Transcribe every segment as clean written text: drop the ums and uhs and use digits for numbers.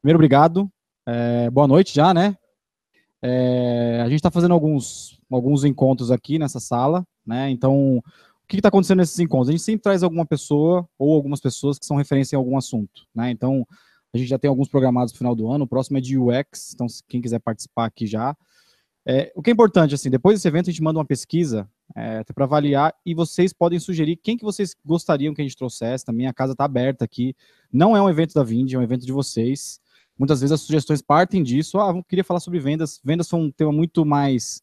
Primeiro, obrigado. Boa noite já, né? A gente está fazendo alguns encontros aqui nessa sala, né? Então, o que está acontecendo nesses encontros? A gente sempre traz alguma pessoa ou algumas pessoas que são referência em algum assunto, né? Então, a gente já tem alguns programados no final do ano. O próximo é de UX, então, se quem quiser participar aqui já. O que é importante, assim, depois desse evento a gente manda uma pesquisa para avaliar e vocês podem sugerir quem que vocês gostariam que a gente trouxesse. Também a casa está aberta aqui. Não é um evento da Vindi, é um evento de vocês. Muitas vezes as sugestões partem disso. Eu queria falar sobre vendas. Vendas foi um tema muito mais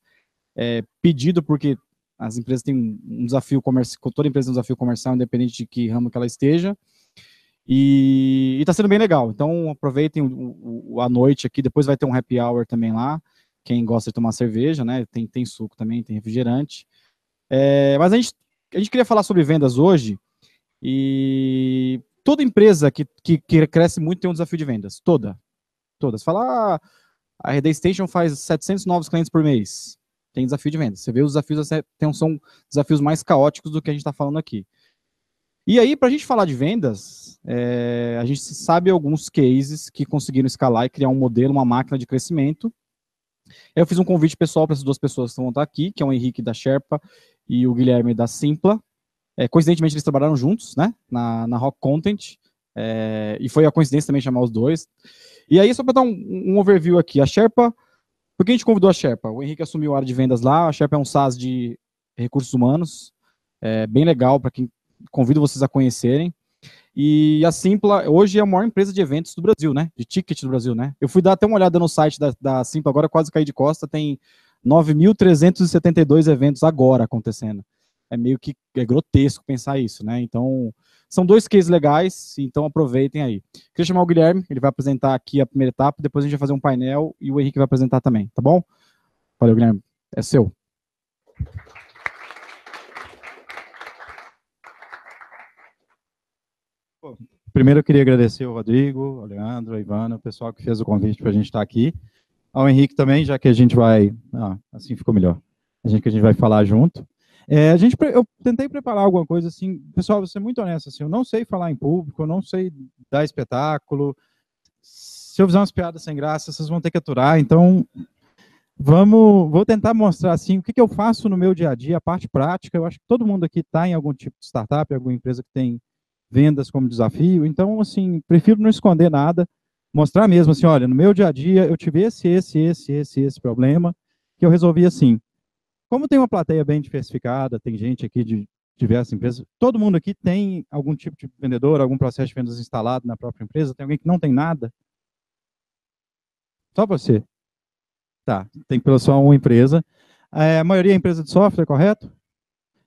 pedido, porque as empresas têm um desafio comercial, toda empresa tem um desafio comercial, independente de que ramo que ela esteja. E está sendo bem legal. Então, aproveitem a noite aqui. Depois vai ter um happy hour também lá. Quem gosta de tomar cerveja, né? Tem suco também, tem refrigerante. Mas a gente queria falar sobre vendas hoje. E toda empresa que cresce muito tem um desafio de vendas. Todas. Fala, a Rede Station faz 700 novos clientes por mês. Tem desafio de vendas. Você vê os desafios são desafios mais caóticos do que a gente está falando aqui. E aí, para a gente falar de vendas, a gente sabe alguns cases que conseguiram escalar e criar um modelo, uma máquina de crescimento. Eu fiz um convite pessoal para essas duas pessoas que vão estar aqui, que é o Henrique da Sherpa e o Guilherme da Simpla. Coincidentemente, eles trabalharam juntos, né, na Rock Content, e foi a coincidência também chamar os dois. E aí, só para dar um overview aqui, a Sherpa, por que a gente convidou a Sherpa? O Henrique assumiu a área de vendas lá, a Sherpa é um SaaS de recursos humanos, bem legal para quem convido vocês a conhecerem. E a Simpla hoje é a maior empresa de eventos do Brasil, né? De ticket do Brasil, né? Eu fui dar até uma olhada no site da Simpla agora, quase caí de costa, tem 9.372 eventos agora acontecendo. É meio que grotesco pensar isso, né? Então, são dois cases legais, então aproveitem aí. Queria chamar o Guilherme, ele vai apresentar aqui a primeira etapa, depois a gente vai fazer um painel e o Henrique vai apresentar também, tá bom? Valeu, Guilherme. É seu. Primeiro eu queria agradecer ao Rodrigo, ao Leandro, a Ivana, o pessoal que fez o convite para a gente estar aqui. Ao Henrique também, já que a gente vai... assim ficou melhor. A gente vai falar junto. Eu tentei preparar alguma coisa assim, pessoal, vou ser muito honesto, assim, eu não sei falar em público, eu não sei dar espetáculo. Se eu fizer umas piadas sem graça, vocês vão ter que aturar, então vou tentar mostrar assim o que eu faço no meu dia a dia, a parte prática. Eu acho que todo mundo aqui está em algum tipo de startup, alguma empresa que tem vendas como desafio, então, assim, prefiro não esconder nada, mostrar mesmo, assim, olha, no meu dia a dia eu tive esse problema, que eu resolvi assim. Como tem uma plateia bem diversificada, tem gente aqui de diversas empresas, todo mundo aqui tem algum tipo de vendedor, algum processo de vendas instalado na própria empresa, tem alguém que não tem nada? Só você? Tá, tem só uma empresa. A maioria é empresa de software, correto?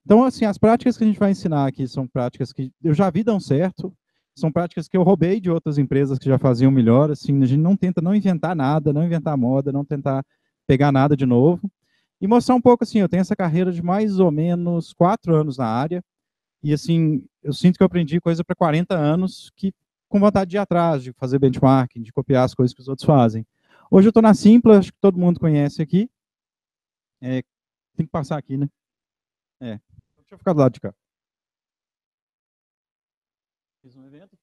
Então, assim, as práticas que a gente vai ensinar aqui são práticas que eu já vi dão certo, são práticas que eu roubei de outras empresas que já faziam melhor, assim, a gente não tenta não inventar nada, não inventar moda, não tentar pegar nada de novo, e mostrar um pouco, assim, eu tenho essa carreira de mais ou menos 4 anos na área, e, assim, eu sinto que eu aprendi coisa para 40 anos, que com vontade de ir atrás, de fazer benchmarking, de copiar as coisas que os outros fazem. Hoje eu estou na Simpla, acho que todo mundo conhece aqui, tem que passar aqui, né? Deixa eu ficar do lado de cá. Fiz um evento.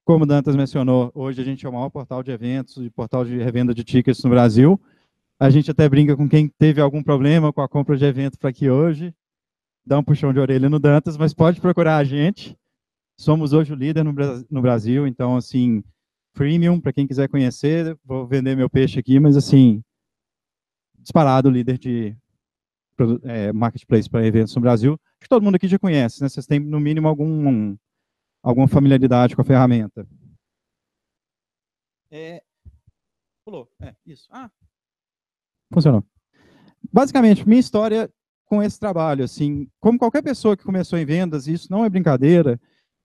Como o Dantas mencionou, hoje a gente é o maior portal de eventos e portal de revenda de tickets no Brasil. A gente até brinca com quem teve algum problema com a compra de evento para aqui hoje. Dá um puxão de orelha no Dantas, mas pode procurar a gente. Somos hoje o líder no Brasil, então, assim, premium, para quem quiser conhecer, vou vender meu peixe aqui, mas, assim, disparado o líder de marketplace para eventos no Brasil. Acho que todo mundo aqui já conhece, né? Vocês têm, no mínimo, alguma familiaridade com a ferramenta. Pulou. Isso. Funcionou. Basicamente, minha história com esse trabalho, assim, como qualquer pessoa que começou em vendas, isso não é brincadeira,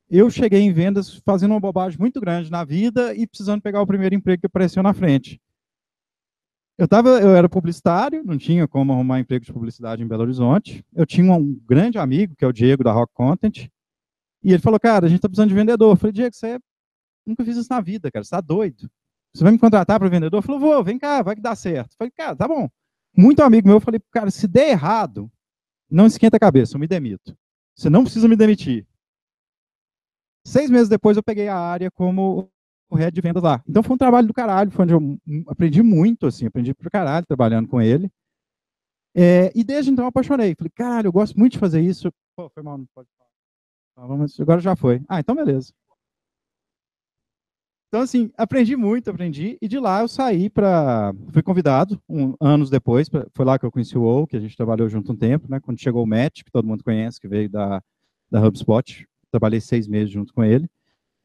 eu cheguei em vendas fazendo uma bobagem muito grande na vida e precisando pegar o primeiro emprego que apareceu na frente. Eu era publicitário, não tinha como arrumar emprego de publicidade em Belo Horizonte. Eu tinha um grande amigo, que é o Diego, da Rock Content, e ele falou, cara, a gente está precisando de vendedor. Eu falei, Diego, nunca fiz isso na vida, cara, você está doido. Você vai me contratar para vendedor? Ele falou, vou, vem cá, vai que dá certo. Eu falei, cara, tá bom. Muito amigo meu, eu falei, cara, se der errado, não esquenta a cabeça, eu me demito. Você não precisa me demitir. 6 meses depois, eu peguei a área como o head de vendas lá. Então foi um trabalho do caralho, foi onde eu aprendi muito, assim, aprendi pra caralho trabalhando com ele. E desde então eu apaixonei. Falei, caralho, eu gosto muito de fazer isso. Pô, foi mal, não pode falar. Agora já foi. Ah, então beleza. Então, assim, aprendi, e de lá eu saí para. Fui convidado, anos depois, foi lá que eu conheci o O, que a gente trabalhou junto um tempo, né? Quando chegou o Matt, que todo mundo conhece, que veio da HubSpot, trabalhei 6 meses junto com ele.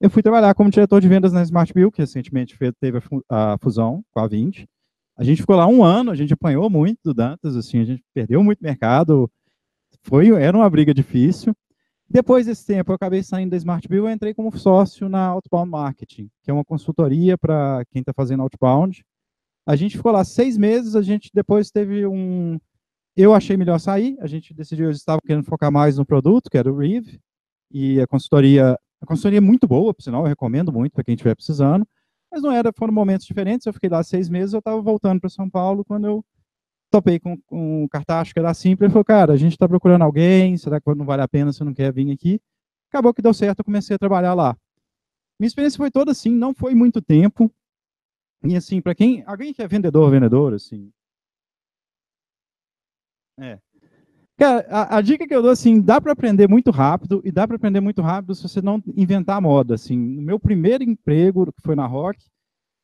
Eu fui trabalhar como diretor de vendas na Smart Bill, que recentemente teve a fusão com a Vind. A gente ficou lá um ano, a gente apanhou muito do Dantas, assim, a gente perdeu muito mercado, era uma briga difícil. Depois desse tempo, eu acabei saindo da Smart Bill e entrei como sócio na Outbound Marketing, que é uma consultoria para quem está fazendo outbound. A gente ficou lá 6 meses, a gente depois teve Eu achei melhor sair, a gente decidiu, eu estava querendo focar mais no produto, que era o Reeve, e a consultoria é muito boa, por sinal, eu recomendo muito para quem estiver precisando, mas não era, foram momentos diferentes, eu fiquei lá 6 meses, eu estava voltando para São Paulo, quando eu topei com um cartaz que era simples, ele falou, cara, a gente está procurando alguém, será que não vale a pena, você não quer vir aqui? Acabou que deu certo, eu comecei a trabalhar lá. Minha experiência foi toda assim, não foi muito tempo, e assim, para alguém que é vendedor, assim, cara, a dica que eu dou, assim, dá para aprender muito rápido, e dá para aprender muito rápido se você não inventar a moda, assim. No meu primeiro emprego, que foi na Rock,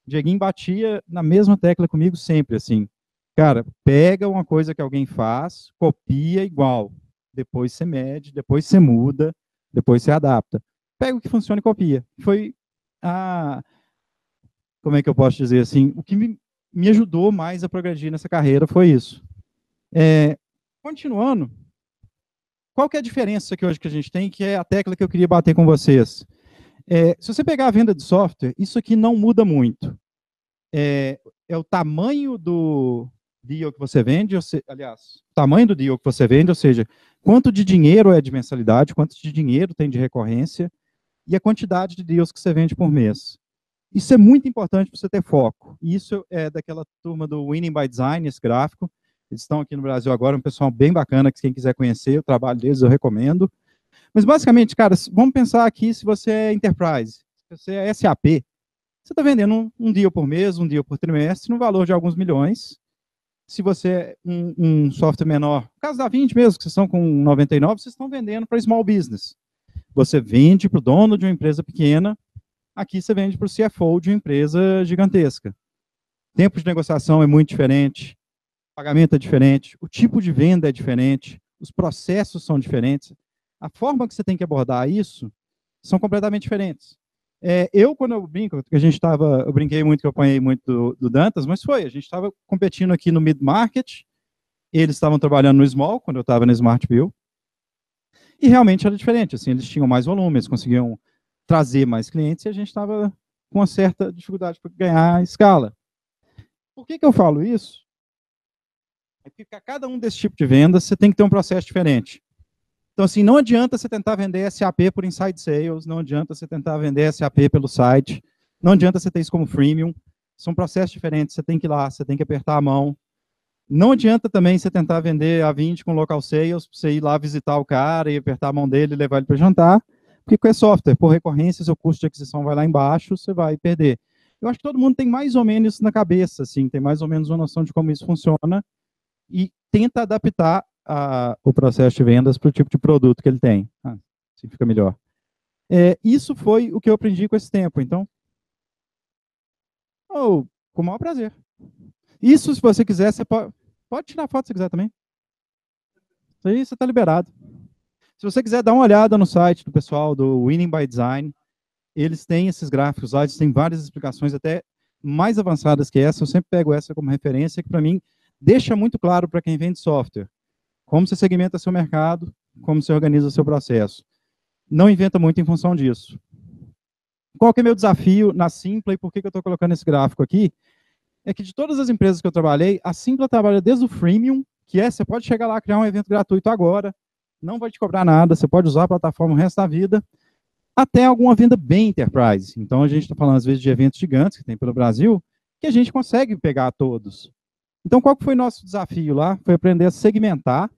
o Dieguinho batia na mesma tecla comigo sempre, assim. Cara, pega uma coisa que alguém faz, copia igual. Depois você mede, depois você muda, depois você adapta. Pega o que funciona e copia. Foi a... Como é que eu posso dizer assim? O que me ajudou mais a progredir nessa carreira foi isso. Continuando, qual que é a diferença que hoje que a gente tem, que é a tecla que eu queria bater com vocês? Se você pegar a venda de software, isso aqui não muda muito. É o tamanho do deal que você vende, aliás, o tamanho do deal que você vende, ou seja, quanto de dinheiro é de mensalidade, quanto de dinheiro tem de recorrência, e a quantidade de deals que você vende por mês. Isso é muito importante para você ter foco. Isso é daquela turma do Winning by Design, esse gráfico. Eles estão aqui no Brasil agora, um pessoal bem bacana, que quem quiser conhecer o trabalho deles, eu recomendo. Mas, basicamente, cara, vamos pensar aqui se você é Enterprise, se você é SAP, você está vendendo um deal por mês, um deal por trimestre, no valor de alguns milhões. Se você é um software menor, no caso da Vind mesmo, que vocês estão com 99, vocês estão vendendo para small business. Você vende para o dono de uma empresa pequena, aqui você vende para o CFO de uma empresa gigantesca. Tempo de negociação é muito diferente, pagamento é diferente, o tipo de venda é diferente, os processos são diferentes. A forma que você tem que abordar isso são completamente diferentes. Quando eu brinco, eu brinquei muito que eu apanhei muito do Dantas, mas a gente estava competindo aqui no mid-market, eles estavam trabalhando no small, quando eu estava na Smart Bill, e realmente era diferente, assim, eles tinham mais volume, eles conseguiam trazer mais clientes, e a gente estava com uma certa dificuldade para ganhar escala. Por que eu falo isso? É porque para cada um desse tipo de vendas, você tem que ter um processo diferente. Então, assim, não adianta você tentar vender SAP por inside sales, não adianta você tentar vender SAP pelo site, não adianta você ter isso como freemium, são processos diferentes, você tem que ir lá, você tem que apertar a mão. Não adianta também você tentar vender a 20 com local sales, você ir lá visitar o cara e apertar a mão dele e levar ele para jantar, porque com software, por recorrência, seu custo de aquisição vai lá embaixo, você vai perder. Eu acho que todo mundo tem mais ou menos isso na cabeça, assim, tem mais ou menos uma noção de como isso funciona e tenta adaptar o processo de vendas para o tipo de produto que ele tem. Assim fica melhor. Isso foi o que eu aprendi com esse tempo, então. Com o maior prazer. Isso, se você quiser, você pode tirar foto se quiser também. Isso aí você está liberado. Se você quiser dar uma olhada no site do pessoal do Winning by Design, eles têm esses gráficos lá, eles têm várias explicações até mais avançadas que essa. Eu sempre pego essa como referência, que para mim deixa muito claro para quem vende software como você segmenta seu mercado, como você organiza seu processo. Não inventa muito em função disso. Qual que é meu desafio na Simpla e por que eu estou colocando esse gráfico aqui? É que de todas as empresas que eu trabalhei, a Simpla trabalha desde o freemium, que você pode chegar lá, criar um evento gratuito agora, não vai te cobrar nada, você pode usar a plataforma o resto da vida, até alguma venda bem enterprise. Então, a gente está falando, às vezes, de eventos gigantes que tem pelo Brasil, que a gente consegue pegar todos. Então, qual que foi o nosso desafio lá? Foi aprender a segmentar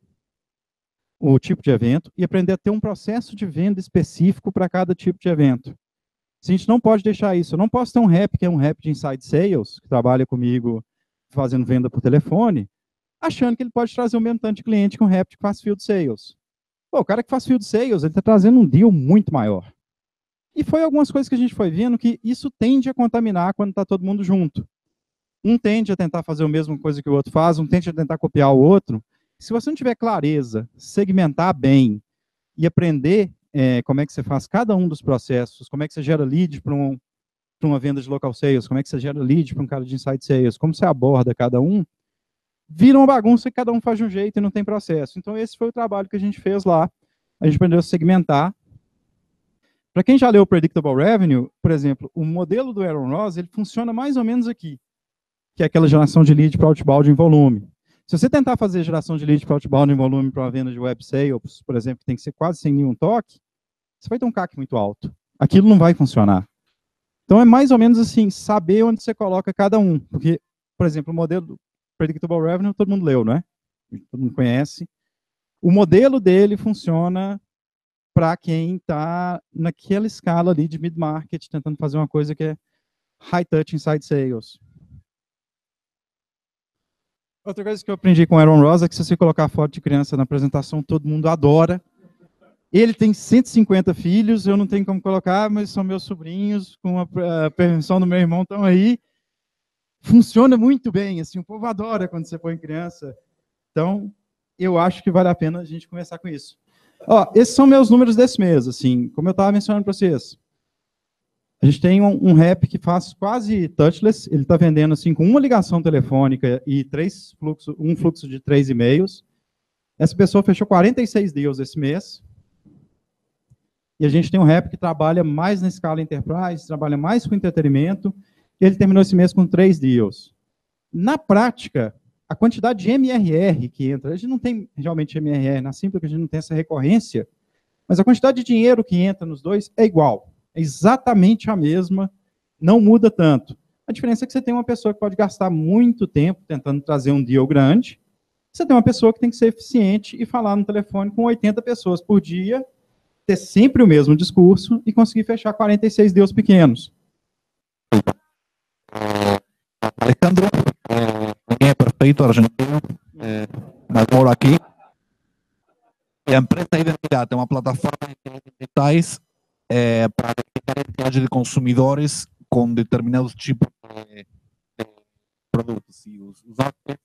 o tipo de evento e aprender a ter um processo de venda específico para cada tipo de evento. Se a gente não pode deixar isso, eu não posso ter um rep que é um rep de inside sales, que trabalha comigo fazendo venda por telefone, achando que ele pode trazer o mesmo tanto de cliente que um rep que faz field sales. Pô, o cara que faz field sales, ele está trazendo um deal muito maior. E foi algumas coisas que a gente foi vendo que isso tende a contaminar quando está todo mundo junto. Um tende a tentar fazer a mesma coisa que o outro faz, um tende a tentar copiar o outro. Se você não tiver clareza, segmentar bem e aprender como é que você faz cada um dos processos, como é que você gera lead para uma venda de local sales, como é que você gera lead para um cara de inside sales, como você aborda cada um, vira uma bagunça que cada um faz de um jeito e não tem processo. Então, esse foi o trabalho que a gente fez lá. A gente aprendeu a segmentar. Para quem já leu o Predictable Revenue, por exemplo, o modelo do Aaron Ross, ele funciona mais ou menos aqui, que é aquela geração de lead para outbound em volume. Se você tentar fazer geração de lead para outbound em volume para uma venda de web sales, por exemplo, que tem que ser quase sem nenhum toque, você vai ter um CAC muito alto. Aquilo não vai funcionar. Então, é mais ou menos assim, saber onde você coloca cada um. Porque, por exemplo, o modelo do Predictable Revenue, todo mundo leu, né? Todo mundo conhece. O modelo dele funciona para quem está naquela escala ali de mid-market, tentando fazer uma coisa que é high-touch inside sales. Outra coisa que eu aprendi com o Aaron Ross é que se você colocar foto de criança na apresentação, todo mundo adora. Ele tem 150 filhos, eu não tenho como colocar, mas são meus sobrinhos, com a permissão do meu irmão, estão aí. Funciona muito bem, assim, o povo adora quando você põe criança. Então, eu acho que vale a pena a gente começar com isso. Ó, esses são meus números desse mês, assim, como eu estava mencionando para vocês. A gente tem um rep que faz quase touchless, ele está vendendo assim, com uma ligação telefônica e um fluxo de 3 e-mails. Essa pessoa fechou 46 deals esse mês. E a gente tem um rep que trabalha mais na escala enterprise, trabalha mais com entretenimento, e ele terminou esse mês com 3 deals. Na prática, a quantidade de MRR que entra, a gente não tem realmente MRR na Simpla, porque a gente não tem essa recorrência, mas a quantidade de dinheiro que entra nos dois é igual. É exatamente a mesma, não muda tanto. A diferença é que você tem uma pessoa que pode gastar muito tempo tentando trazer um deal grande, você tem uma pessoa que tem que ser eficiente e falar no telefone com 80 pessoas por dia, ter sempre o mesmo discurso e conseguir fechar 46 deals pequenos. Alejandro, é perfeito, argentino, moro aqui. A empresa Identidade é uma plataforma de detalhes para detectar a identidade de consumidores com determinados tipos de produtos e os fintech,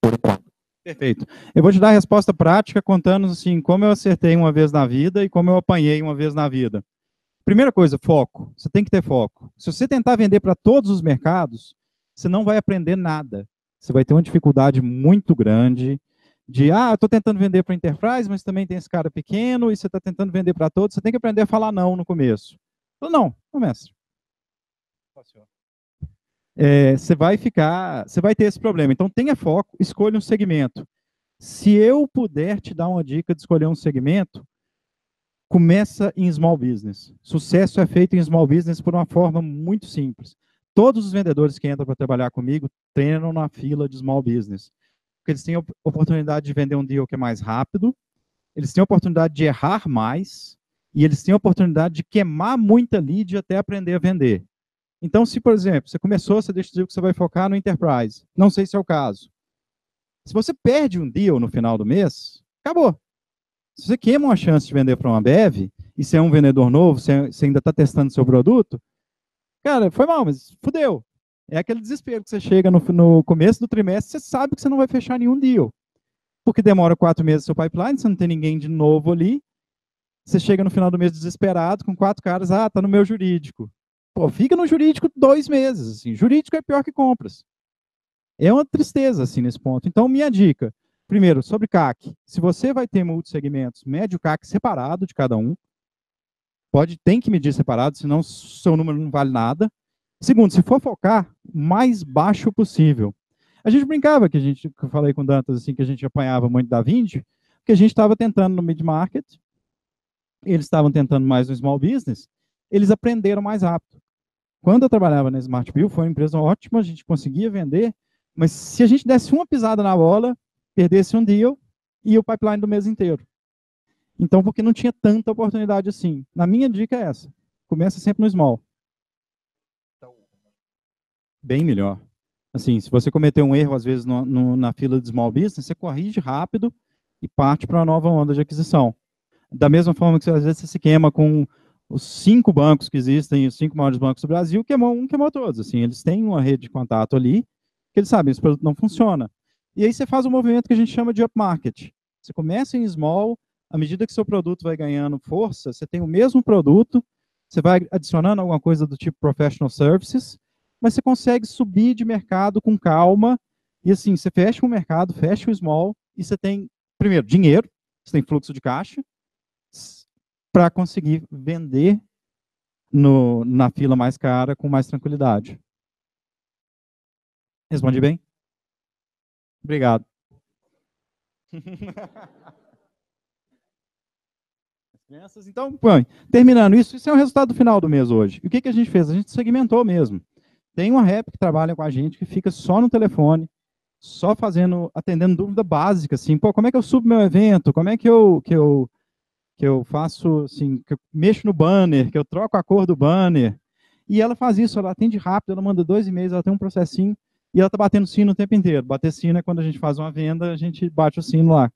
por enquanto. Perfeito. Eu vou te dar a resposta prática contando assim, como eu acertei uma vez na vida e como eu apanhei uma vez na vida. Primeira coisa, foco. Você tem que ter foco. Se você tentar vender para todos os mercados, você não vai aprender nada. Você vai ter uma dificuldade muito grande de, eu estou tentando vender para enterprise, mas também tem esse cara pequeno e você está tentando vender para todos. Você tem que aprender a falar não no começo. Não, mestre. Você vai ter esse problema. Então, tenha foco, escolha um segmento. Se eu puder te dar uma dica de escolher um segmento, começa em small business. Sucesso é feito em small business por uma forma muito simples. Todos os vendedores que entram para trabalhar comigo treinam na fila de small business. Porque eles têm a oportunidade de vender um deal que é mais rápido, eles têm a oportunidade de errar mais, e eles têm a oportunidade de queimar muita lead até aprender a vender. Então, se, por exemplo, você começou, você decidiu que você vai focar no enterprise. Não sei se é o caso. Se você perde um deal no final do mês, acabou. Se você queima uma chance de vender para uma Bev, e você é um vendedor novo, você ainda está testando seu produto, cara, foi mal, mas fudeu. É aquele desespero que você chega no começo do trimestre, você sabe que você não vai fechar nenhum deal. Porque demora 4 meses o seu pipeline, você não tem ninguém de novo ali, você chega no final do mês desesperado, com 4 caras, tá no meu jurídico. Pô, fica no jurídico 2 meses. Assim. Jurídico é pior que compras. É uma tristeza, assim, nesse ponto. Então, minha dica. Primeiro, sobre CAC. Se você vai ter multissegmentos, mede o CAC separado de cada um. Tem que medir separado, senão seu número não vale nada. Segundo, se for focar, mais baixo possível. A gente brincava, que eu falei com o Dantas, assim, que a gente apanhava muito da Vinci, porque a gente estava tentando no mid-market, eles estavam tentando mais no small business, eles aprenderam mais rápido. Quando eu trabalhava na Smart Bill, foi uma empresa ótima, a gente conseguia vender, mas se a gente desse uma pisada na bola, perdesse um deal e o pipeline do mês inteiro. Então, porque não tinha tanta oportunidade assim. Na minha dica é essa. começa sempre no small. Bem melhor. Assim, se você cometer um erro, às vezes, na fila de small business, você corrige rápido e parte para uma nova onda de aquisição. Da mesma forma que, às vezes, você se queima com os 5 bancos que existem, os 5 maiores bancos do Brasil, queimou todos. Assim, eles têm uma rede de contato ali, que eles sabem, esse produto não funciona. E aí você faz um movimento que a gente chama de upmarket. Você começa em small, à medida que seu produto vai ganhando força, você tem o mesmo produto, você vai adicionando alguma coisa do tipo professional services, mas você consegue subir de mercado com calma, e assim, você fecha o mercado, fecha o small, e você tem, primeiro, dinheiro, você tem fluxo de caixa, para conseguir vender na fila mais cara com mais tranquilidade. Respondi bem? Obrigado. Então, bom, terminando isso é o resultado final do mês hoje. E o que a gente fez? A gente segmentou mesmo. Tem uma rep que trabalha com a gente, que fica só no telefone, só atendendo dúvida básica, assim, pô, como é que eu subo meu evento? Como é que eu faço, assim, que eu mexo no banner, que eu troco a cor do banner? E ela faz isso, ela atende rápido, ela manda 2 e-mails, ela tem um processinho, e ela está batendo sino o tempo inteiro. Bater sino é quando a gente faz uma venda, a gente bate o sino lá.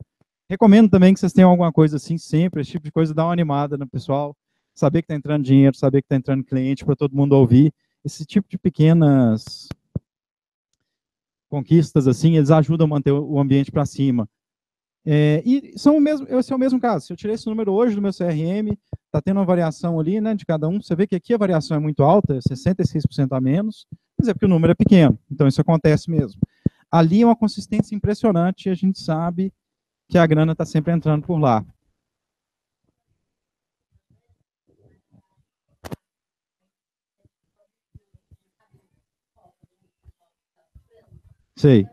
Recomendo também que vocês tenham alguma coisa assim sempre, esse tipo de coisa dá uma animada no pessoal, saber que está entrando dinheiro, saber que está entrando cliente para todo mundo ouvir. Esse tipo de pequenas conquistas, assim, eles ajudam a manter o ambiente para cima. E esse é o mesmo caso. Se eu tirei esse número hoje do meu CRM, está tendo uma variação ali, né, de cada um. Você vê que aqui a variação é muito alta, 66% a menos, mas é porque o número é pequeno. Então, isso acontece mesmo. Ali é uma consistência impressionante e a gente sabe que a grana está sempre entrando por lá. Sei.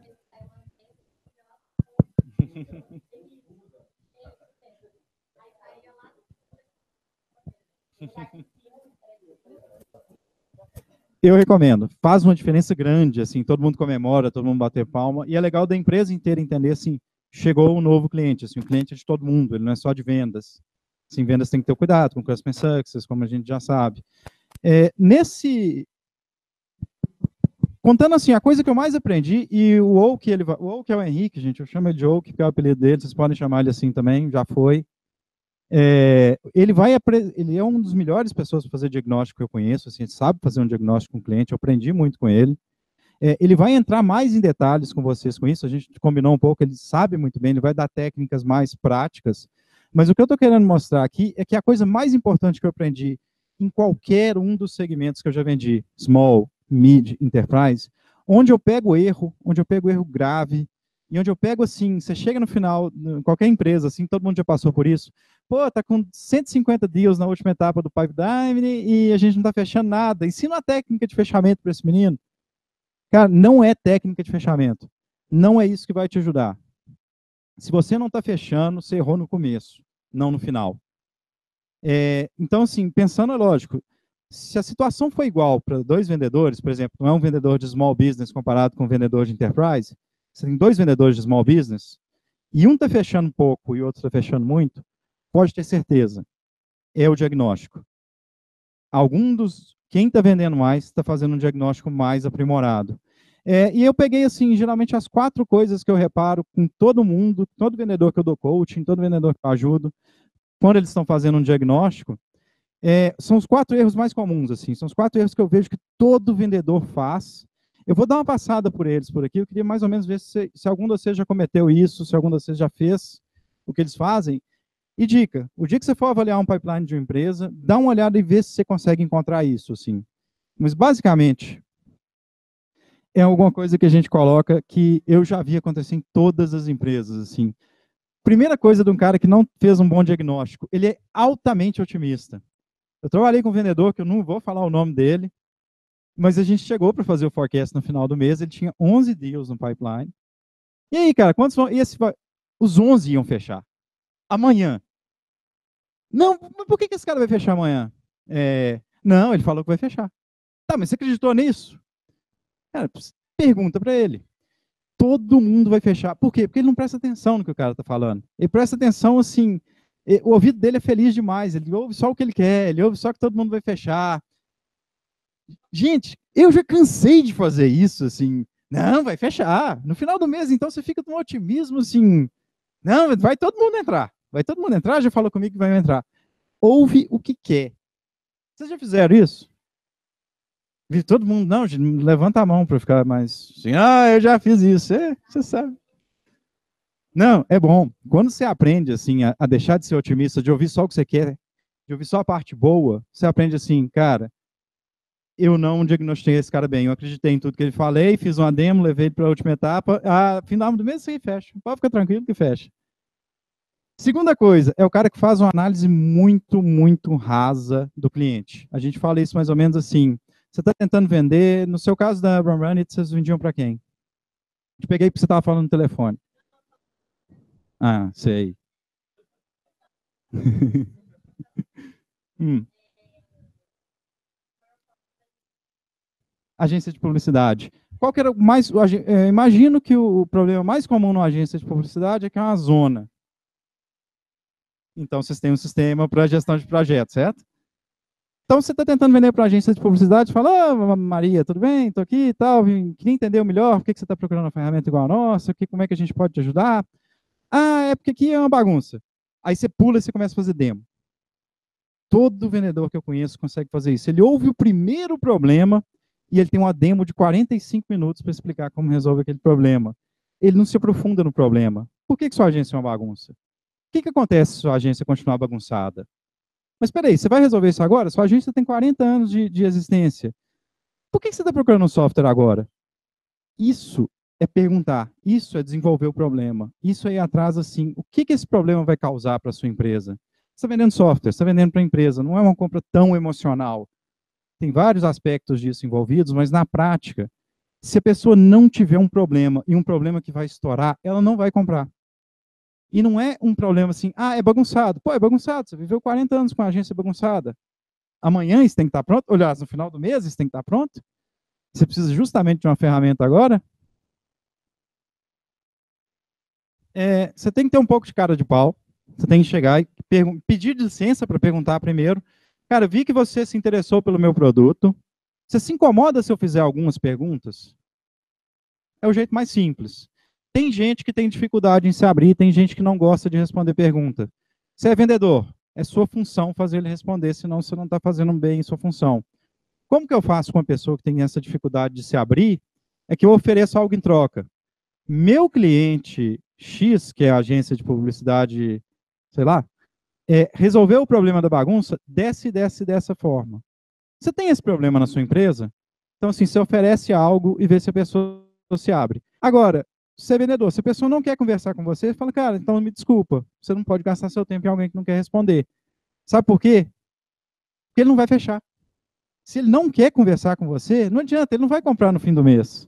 Eu recomendo. Faz uma diferença grande, assim, todo mundo comemora, todo mundo bater palma, e é legal da empresa inteira entender, assim, chegou um novo cliente, assim, o cliente é de todo mundo, ele não é só de vendas. Assim, vendas tem que ter cuidado com customer success, como a gente já sabe. Contando assim, a coisa que eu mais aprendi, e o Oak é o Henrique, gente, eu chamo ele de Oak, que é o apelido dele, vocês podem chamar ele assim também, já foi. Ele é uma das melhores pessoas para fazer diagnóstico que eu conheço, assim, sabe fazer um diagnóstico com o cliente, eu aprendi muito com ele. Ele vai entrar mais em detalhes com vocês com isso, a gente combinou um pouco, ele sabe muito bem, ele vai dar técnicas mais práticas, mas o que eu estou querendo mostrar aqui é que a coisa mais importante que eu aprendi em qualquer um dos segmentos que eu já vendi, small, mid, enterprise, onde eu pego erro grave, e onde eu pego assim, você chega no final, qualquer empresa, assim, todo mundo já passou por isso, pô, tá com 150 deals na última etapa do pipeline e a gente não tá fechando nada, ensina a técnica de fechamento para esse menino. Cara, não é técnica de fechamento, não é isso que vai te ajudar. Se você não está fechando, você errou no começo, não no final. Então, assim, pensando, é lógico, se a situação for igual para 2 vendedores, por exemplo, não é um vendedor de small business comparado com um vendedor de enterprise, você tem 2 vendedores de small business, e um está fechando pouco e o outro está fechando muito, pode ter certeza, é o diagnóstico. Quem está vendendo mais está fazendo um diagnóstico mais aprimorado. E eu peguei, assim, geralmente as 4 coisas que eu reparo com todo mundo, todo vendedor que eu dou coaching, todo vendedor que eu ajudo, quando eles estão fazendo um diagnóstico, são os 4 erros mais comuns, assim, são os 4 erros que eu vejo que todo vendedor faz. Eu vou dar uma passada por eles por aqui, eu queria mais ou menos ver se algum de vocês já cometeu isso, se algum de vocês já fez o que eles fazem. E dica, o dia que você for avaliar um pipeline de uma empresa, dá uma olhada e vê se você consegue encontrar isso, assim. Mas, basicamente, é alguma coisa que a gente coloca que eu já vi acontecer em todas as empresas, assim. Primeira coisa de um cara que não fez um bom diagnóstico, ele é altamente otimista. Eu trabalhei com um vendedor, que eu não vou falar o nome dele, mas a gente chegou para fazer o forecast no final do mês, ele tinha 11 deals no pipeline. E aí, cara, quantos vão? Os 11 iam fechar. Amanhã. Não, mas por que esse cara vai fechar amanhã? Não, ele falou que vai fechar. Tá, mas você acreditou nisso? Cara, pergunta para ele. Todo mundo vai fechar. Por quê? Porque ele não presta atenção no que o cara está falando. Ele presta atenção, assim, O ouvido dele é feliz demais, ele ouve só o que ele quer, ele ouve só que todo mundo vai fechar. Gente, eu já cansei de fazer isso, assim, não, vai fechar. No final do mês, então, você fica com um otimismo, assim, não, vai todo mundo entrar. Vai todo mundo entrar, já falou comigo que vai entrar. Ouve o que quer. Vocês já fizeram isso? Todo mundo, não, gente, levanta a mão para ficar mais assim, eu já fiz isso, você sabe. Não, é bom. Quando você aprende, assim, a deixar de ser otimista, de ouvir só o que você quer, de ouvir só a parte boa, você aprende assim, cara, eu não diagnostiquei esse cara bem, eu acreditei em tudo que ele falei, fiz uma demo, levei ele para a última etapa, final do mês isso aí fecha, pode ficar tranquilo que fecha. Segunda coisa, é o cara que faz uma análise muito, muito rasa do cliente. A gente fala isso mais ou menos assim, você está tentando vender, no seu caso da Run Run It, vocês vendiam para quem? Eu peguei porque você estava falando no telefone. Ah, sei. Agência de publicidade. Qual que era o mais... imagino que o problema mais comum numa agência de publicidade é que é uma zona. Então, vocês têm um sistema para gestão de projetos, certo? Então, você está tentando vender para a agência de publicidade, fala, Maria, tudo bem? Estou aqui e tal, queria entender melhor por que você está procurando uma ferramenta igual a nossa, como é que a gente pode te ajudar. É porque aqui é uma bagunça. Aí você pula e você começa a fazer demo. Todo vendedor que eu conheço consegue fazer isso. Ele ouve o primeiro problema e ele tem uma demo de 45 minutos para explicar como resolve aquele problema. Ele não se aprofunda no problema. Por que sua agência é uma bagunça? O que acontece se sua agência continuar bagunçada? Mas espera aí, você vai resolver isso agora? Sua agência tem 40 anos de existência. Por que você está procurando um software agora? Isso é perguntar, isso é desenvolver o problema, isso aí atrás, assim, o que esse problema vai causar para a sua empresa? Você está vendendo software, você está vendendo para a empresa, não é uma compra tão emocional. Tem vários aspectos disso envolvidos, mas na prática, se a pessoa não tiver um problema, e um problema que vai estourar, ela não vai comprar. E não é um problema assim, é bagunçado. Pô, é bagunçado, você viveu 40 anos com a agência bagunçada. Amanhã isso tem que estar pronto? Aliás, no final do mês isso tem que estar pronto? Você precisa justamente de uma ferramenta agora? Você tem que ter um pouco de cara de pau. Você tem que chegar e pedir licença para perguntar primeiro. Cara, vi que você se interessou pelo meu produto. Você se incomoda se eu fizer algumas perguntas? É o jeito mais simples. Tem gente que tem dificuldade em se abrir, tem gente que não gosta de responder pergunta. Você é vendedor, é sua função fazer ele responder, senão você não está fazendo bem sua função. Como que eu faço com uma pessoa que tem essa dificuldade de se abrir? É que eu ofereço algo em troca. Meu cliente X, que é a agência de publicidade, sei lá, resolveu o problema da bagunça, desce dessa forma. Você tem esse problema na sua empresa? Então, assim, você oferece algo e vê se a pessoa se abre. Agora, você é vendedor, se a pessoa não quer conversar com você, fala, cara, então me desculpa, você não pode gastar seu tempo em alguém que não quer responder. Sabe por quê? Porque ele não vai fechar. Se ele não quer conversar com você, não adianta, ele não vai comprar no fim do mês.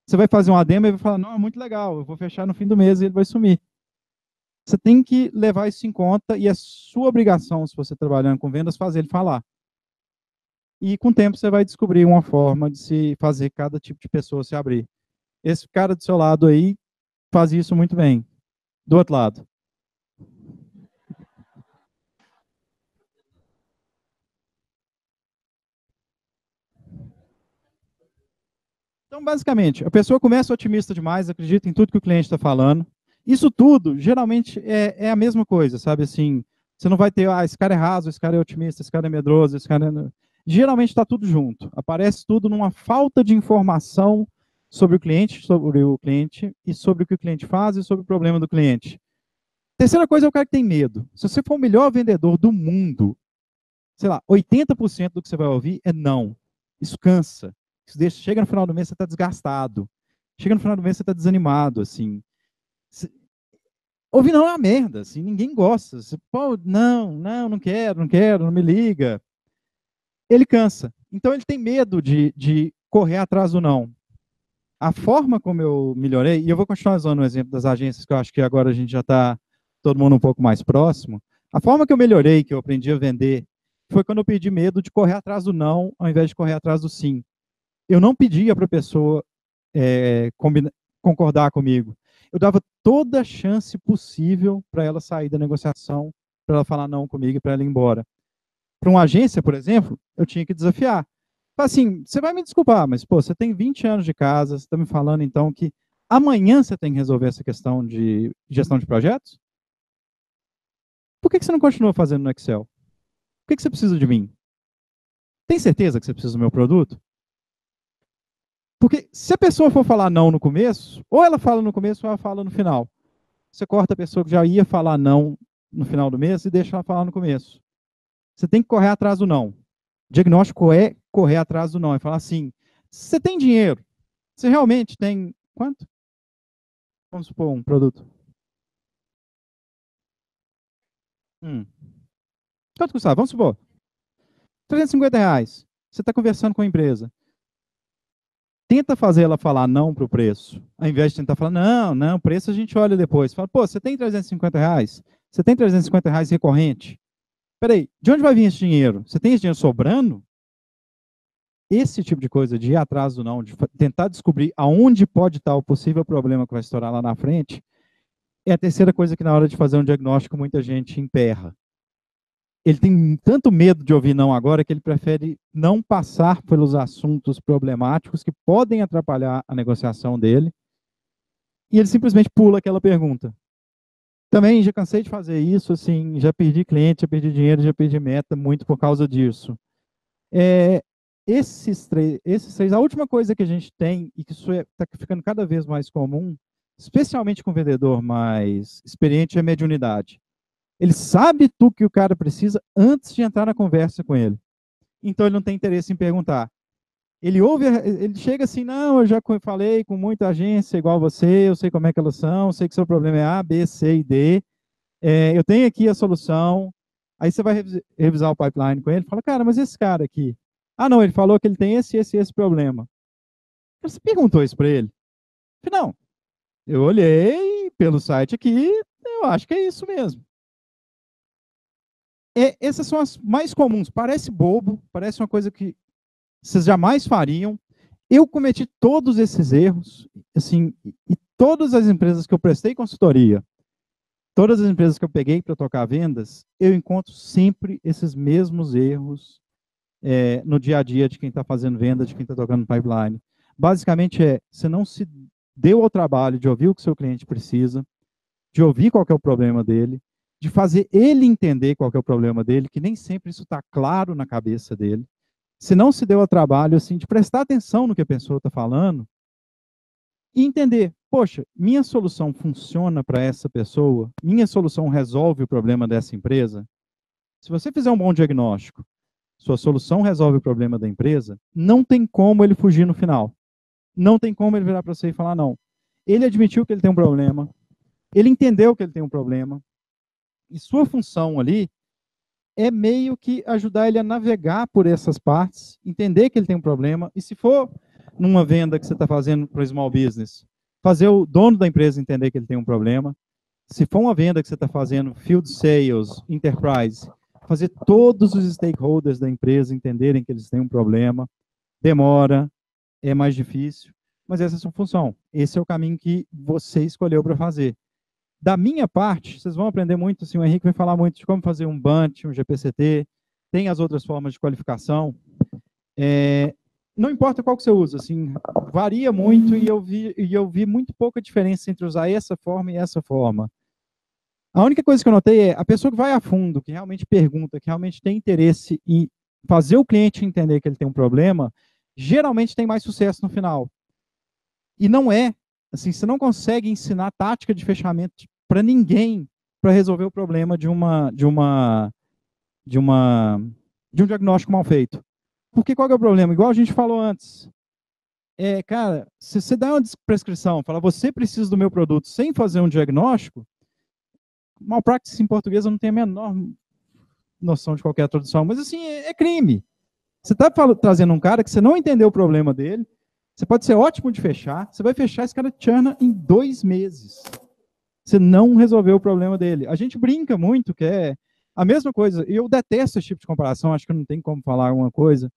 Você vai fazer uma demo e vai falar, não, é muito legal, eu vou fechar no fim do mês e ele vai sumir. Você tem que levar isso em conta e é sua obrigação, se você trabalhando com vendas, fazer ele falar. E com o tempo você vai descobrir uma forma de se fazer cada tipo de pessoa se abrir. Esse cara do seu lado aí faz isso muito bem. Do outro lado. Então, basicamente, a pessoa começa otimista demais, acredita em tudo que o cliente está falando. Isso tudo, geralmente, é a mesma coisa, sabe? Assim, você não vai ter, esse cara é raso, esse cara é otimista, esse cara é medroso, esse cara é... Geralmente está tudo junto. Aparece tudo numa falta de informação sobre o cliente e sobre o que o cliente faz e sobre o problema do cliente. Terceira coisa é o cara que tem medo. Se você for o melhor vendedor do mundo, sei lá, 80% do que você vai ouvir é não. Isso cansa. Isso deixa, chega no final do mês, você está desgastado. Chega no final do mês, você está desanimado, assim. Ouvir não é uma merda, assim, ninguém gosta. Você, pô, não quero, não me liga. Ele cansa. Então ele tem medo de correr atrás do não. A forma como eu melhorei, e eu vou continuar usando o exemplo das agências, que eu acho que agora a gente já está todo mundo um pouco mais próximo. A forma que eu melhorei, que eu aprendi a vender, foi quando eu perdi medo de correr atrás do não, ao invés de correr atrás do sim. Eu não pedia para a pessoa concordar comigo. Eu dava toda a chance possível para ela sair da negociação para ela falar não comigo e para ela ir embora. Para uma agência, por exemplo, eu tinha que desafiar. Assim, você vai me desculpar, mas, pô, você tem 20 anos de casa, você está me falando, então, que amanhã você tem que resolver essa questão de gestão de projetos? Por que você não continua fazendo no Excel? Por que você precisa de mim? Tem certeza que você precisa do meu produto? Porque se a pessoa for falar não no começo, ou ela fala no começo ou ela fala no final. Você corta a pessoa que já ia falar não no final do mês e deixa ela falar no começo. Você tem que correr atrás do não. Diagnóstico é correr atrás do não. É falar assim, você tem dinheiro? Você realmente tem quanto? Vamos supor um produto. Quanto custava? Vamos supor. R$ 350. Você está conversando com a empresa. Tenta fazer ela falar não para o preço. Ao invés de tentar falar, não, preço a gente olha depois. Fala, pô, você tem R$ 350? Você tem R$ 350 recorrente? Peraí, de onde vai vir esse dinheiro? Você tem esse dinheiro sobrando? Esse tipo de coisa, de ir atrás do não, de tentar descobrir aonde pode estar o possível problema que vai estourar lá na frente, é a terceira coisa que na hora de fazer um diagnóstico muita gente emperra. Ele tem tanto medo de ouvir não agora que ele prefere não passar pelos assuntos problemáticos que podem atrapalhar a negociação dele e ele simplesmente pula aquela pergunta. Também já cansei de fazer isso, assim, já perdi cliente, já perdi dinheiro, já perdi meta muito por causa disso. Esses três, a última coisa que a gente tem, e que isso está ficando cada vez mais comum, especialmente com vendedor mais experiente, é mediunidade. Ele sabe tudo que o cara precisa antes de entrar na conversa com ele. Então ele não tem interesse em perguntar. Ele ouve, ele chega assim, não, eu já falei com muita agência igual você, eu sei como é que elas são, sei que seu problema é A, B, C e D, eu tenho aqui a solução. Aí você vai revisar o pipeline com ele, fala, cara, mas esse cara aqui, não, ele falou que ele tem esse problema. Você perguntou isso para ele? Não, eu olhei pelo site aqui, eu acho que é isso mesmo. Essas são as mais comuns. Parece bobo, parece uma coisa que vocês jamais fariam. Eu cometi todos esses erros, assim, e todas as empresas que eu prestei consultoria, todas as empresas que eu peguei para tocar vendas, eu encontro sempre esses mesmos erros no dia a dia de quem está fazendo venda, de quem está tocando pipeline. Basicamente você não se deu ao trabalho de ouvir o que o seu cliente precisa, de ouvir qual que é o problema dele, de fazer ele entender qual que é o problema dele, que nem sempre isso está claro na cabeça dele. Se não se deu ao trabalho assim, de prestar atenção no que a pessoa está falando e entender, poxa, minha solução funciona para essa pessoa? Minha solução resolve o problema dessa empresa? Se você fizer um bom diagnóstico, sua solução resolve o problema da empresa, não tem como ele fugir no final. Não tem como ele virar para você e falar não. Ele admitiu que ele tem um problema, ele entendeu que ele tem um problema, e sua função ali é meio que ajudar ele a navegar por essas partes, entender que ele tem um problema, e se for numa venda que você está fazendo para o small business, fazer o dono da empresa entender que ele tem um problema. Se for uma venda que você está fazendo field sales, enterprise, fazer todos os stakeholders da empresa entenderem que eles têm um problema. Demora, é mais difícil, mas essa é a sua função. Esse é o caminho que você escolheu para fazer. Da minha parte, vocês vão aprender muito, assim, o Henrique vai falar muito de como fazer um BUNT, um GPCT, tem as outras formas de qualificação. Não importa qual que você usa, assim, varia muito e eu vi muito pouca diferença entre usar essa forma e essa forma. A única coisa que eu notei é a pessoa que vai a fundo, que realmente pergunta, que realmente tem interesse em fazer o cliente entender que ele tem um problema, geralmente tem mais sucesso no final. E não assim, você não consegue ensinar tática de fechamento para ninguém para resolver o problema de um diagnóstico mal feito. Porque qual que é o problema? Igual a gente falou antes. Cara, se você dá uma prescrição, fala, você precisa do meu produto sem fazer um diagnóstico, malpractice em português eu não tenho a menor noção de qualquer tradução, mas assim, é crime. Você está trazendo um cara que você não entendeu o problema dele, você pode ser ótimo de fechar, você vai fechar esse cara de churna em 2 meses. Você não resolveu o problema dele. A gente brinca muito que é a mesma coisa, e eu detesto esse tipo de comparação, acho que não tem como falar alguma coisa,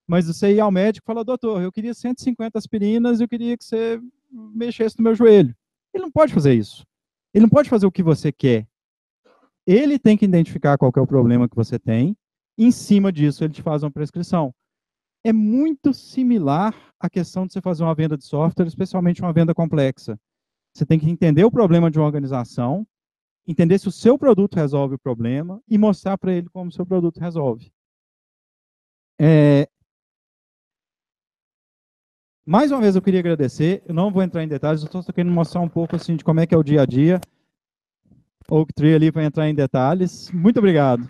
mas você ir ao médico e falar, doutor, eu queria 150 aspirinas, eu queria que você mexesse no meu joelho. Ele não pode fazer isso. Ele não pode fazer o que você quer. Ele tem que identificar qual que é o problema que você tem, em cima disso ele te faz uma prescrição. É muito similar à questão de você fazer uma venda de software, especialmente uma venda complexa. Você tem que entender o problema de uma organização, entender se o seu produto resolve o problema e mostrar para ele como o seu produto resolve. Mais uma vez eu queria agradecer, eu não vou entrar em detalhes, eu estou querendo mostrar um pouco assim, de como é que é o dia a dia. O Oaktree ali vai entrar em detalhes. Muito obrigado.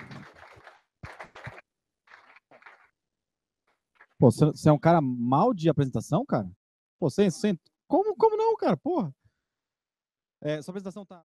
Pô, você é um cara mal de apresentação, cara? Pô, como não, cara? Porra. Sua apresentação tá...